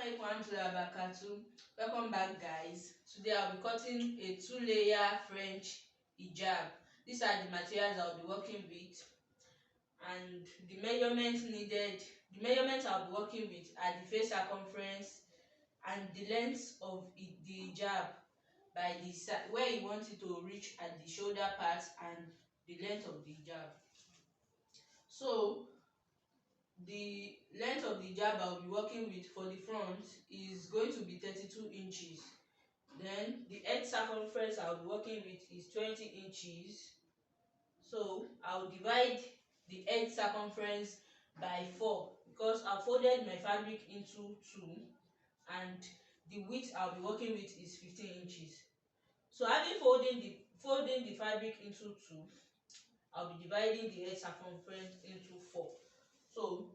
Assalamualaikum. Welcome back, guys. Today I'll be cutting a two-layer French hijab. These are the materials I'll be working with, and the measurements needed. The measurements I'll be working with are the face circumference and the length of the hijab by the side where you want it to reach at the shoulder part, and the length of the hijab. So the length of the hijab I'll be working with for the front is going to be 32 inches. Then the head circumference I'll be working with is 20 inches. So I'll divide the head circumference by 4 because I folded my fabric into 2, and the width I'll be working with is 15 inches. So having folding the fabric into 2, I'll be dividing the head circumference into 4. So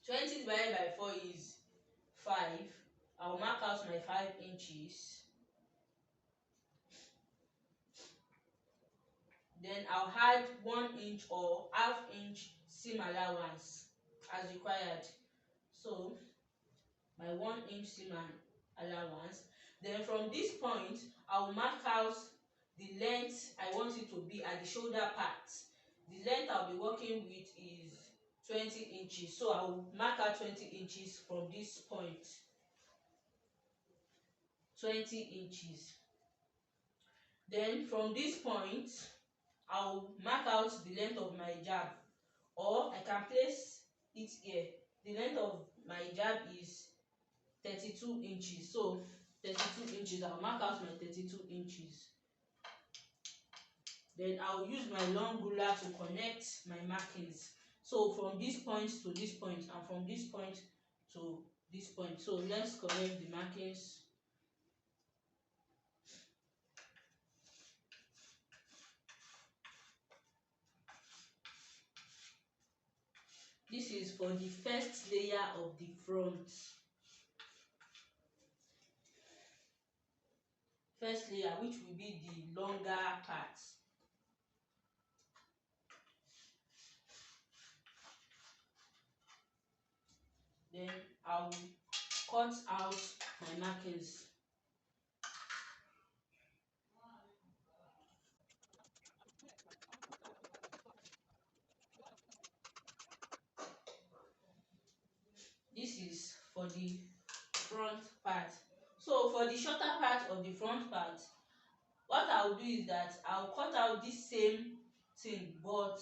20 divided by 4 is 5. I'll mark out my 5 inches. Then I'll add 1 inch or half inch seam allowance as required. So my 1 inch seam allowance. Then from this point, I'll mark out the length I want it to be at the shoulder part. The length I'll be working with is 20 inches. So I'll mark out 20 inches from this point. 20 inches. Then from this point, I'll mark out the length of my hijab, or I can place it here. The length of my hijab is 32 inches. So 32 inches, I'll mark out my 32 inches. Then I'll use my long ruler to connect my markings. So from this point to this point, and from this point to this point. So let's connect the markings. This is for the first layer of the front. First layer, which will be the longer part. Then I'll cut out my markings. This is for the front part. So for the shorter part of the front part, what I'll do is that I'll cut out this same thing, but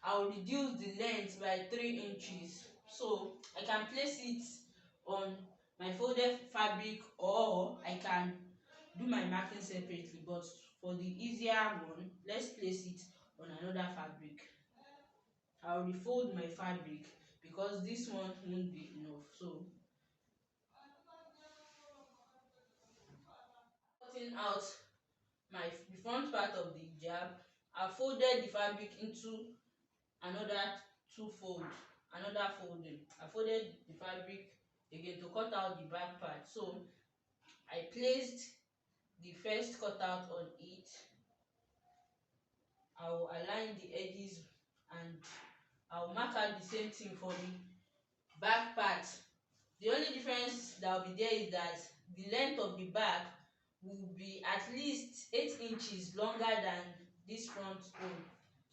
I'll reduce the length by 3 inches. So I can place it on my folded fabric, or I can do my marking separately, but for the easier one, let's place it on another fabric. I'll refold my fabric because this one won't be enough. So cutting out the front part of the hijab, I folded the fabric into another folding. I folded the fabric again to cut out the back part. So I placed the first cutout on it. I will align the edges, and I'll mark out the same thing for the back part. The only difference that will be there is that the length of the back will be at least 8 inches longer than this front one.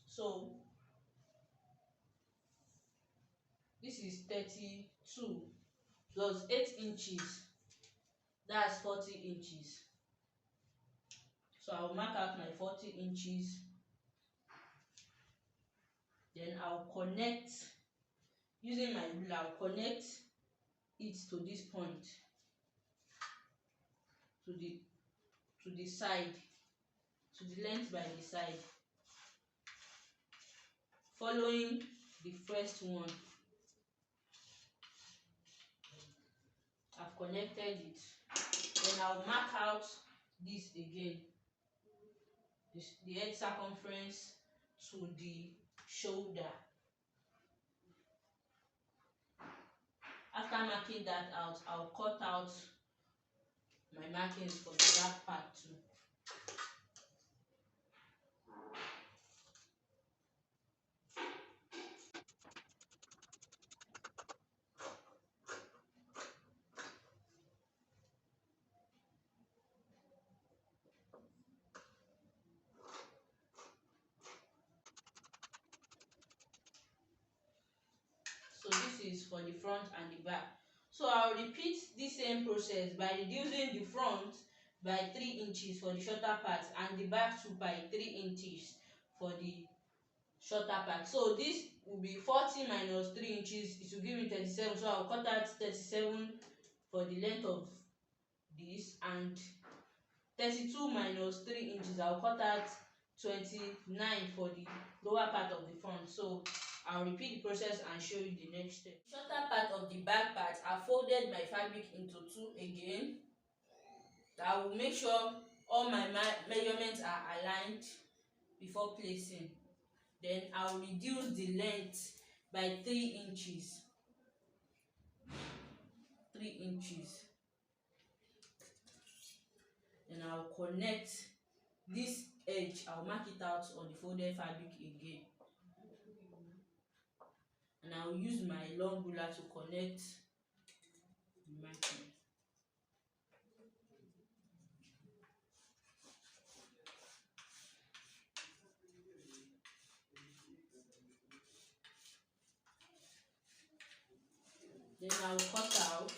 So this is 32 plus 8 inches, that's 40 inches. So I'll mark out my 40 inches. Then I'll connect, using my ruler, I'll connect it to this point, to the side, to the length by the side, following the first one. I've connected it. Then I'll mark out this again, the head circumference to the shoulder. After marking that out, I'll cut out my markings for the back part too. for the front and the back. So I'll repeat this same process by reducing the front by 3 inches for the shorter part and the back too by 3 inches for the shorter part. So this will be 40 minus 3 inches, it will give me 37. So I'll cut out 37 for the length of this, and 32 minus 3 inches, I'll cut out 29 for the lower part of the front. So I'll repeat the process and show you the next step. Shorter part of the back part, I folded my fabric into two again. I will make sure all my measurements are aligned before placing. Then I'll reduce the length by 3 inches. 3 inches. Then I'll connect this edge, I'll mark it out on the folded fabric again. And I'll use my long ruler to connect the marking. Then I'll cut out.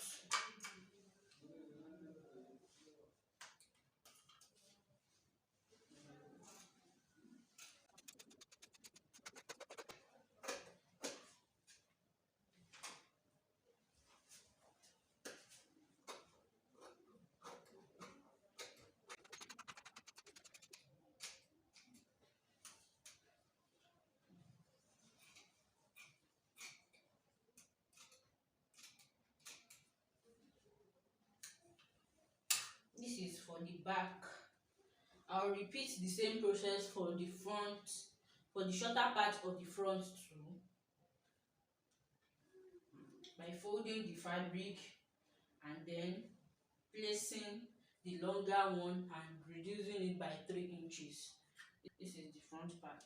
This is for the back. I'll repeat the same process for the front, for the shorter part of the front too, by folding the fabric and then placing the longer one and reducing it by 3 inches. This is the front part.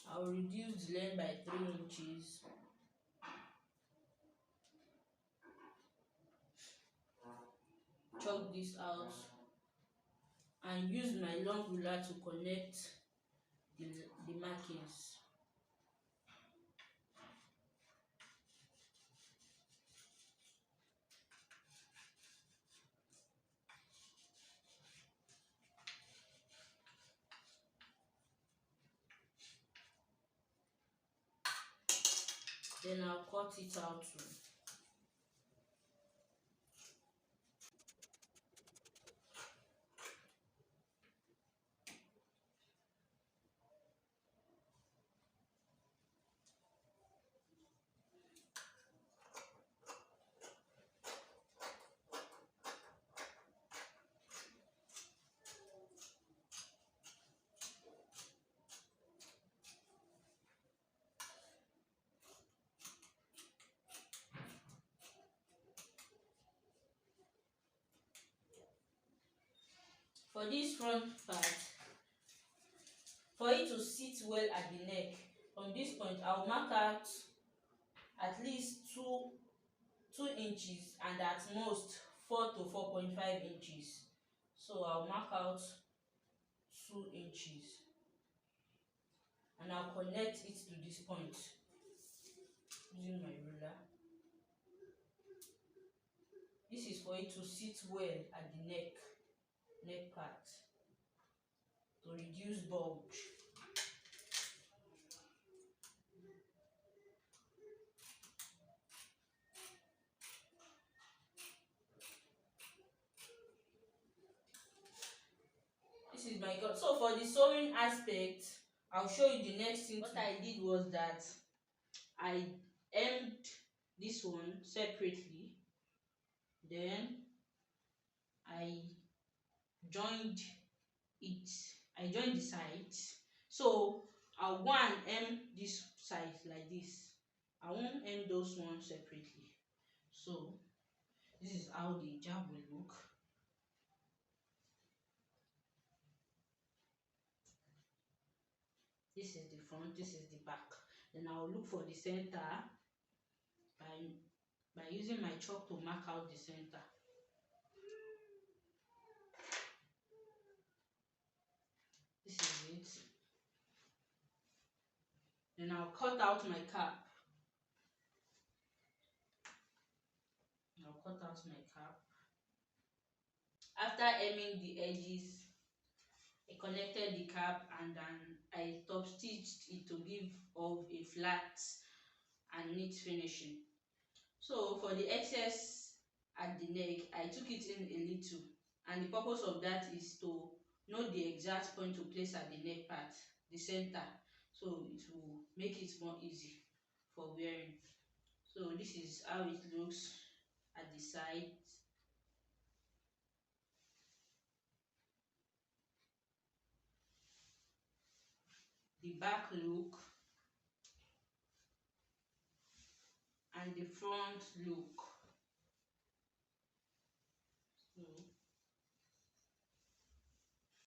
I'll reduce the length by 3 inches. Chalk this out and use my long ruler to connect the markings. Then I'll cut it out too. For this front part, for it to sit well at the neck, from this point I'll mark out at least 2 inches and at most 4 to 4.5 inches. So I'll mark out 2 inches and I'll connect it to this point using my ruler. This is for it to sit well at the neck part to reduce bulge. This is my cut. So for the sewing aspect, I'll show you the next thing. What I did was that I hemmed this one separately, then I joined it, I joined the sides. So I'll go and hem this side like this. I won't hem those ones separately. So this is how the hijab will look. This is the front, this is the back. Then I'll look for the center by using my chalk to mark out the center. This is it. Then I'll cut out my cap. I'll cut out my cap. After hemming the edges, I connected the cap and then I top stitched it to give off a flat and neat finishing. So for the excess at the neck, I took it in a little, and the purpose of that is to know the exact point to place at the neck part, the center, so it will make it more easy for wearing. So this is how it looks at the side. The back look and the front look.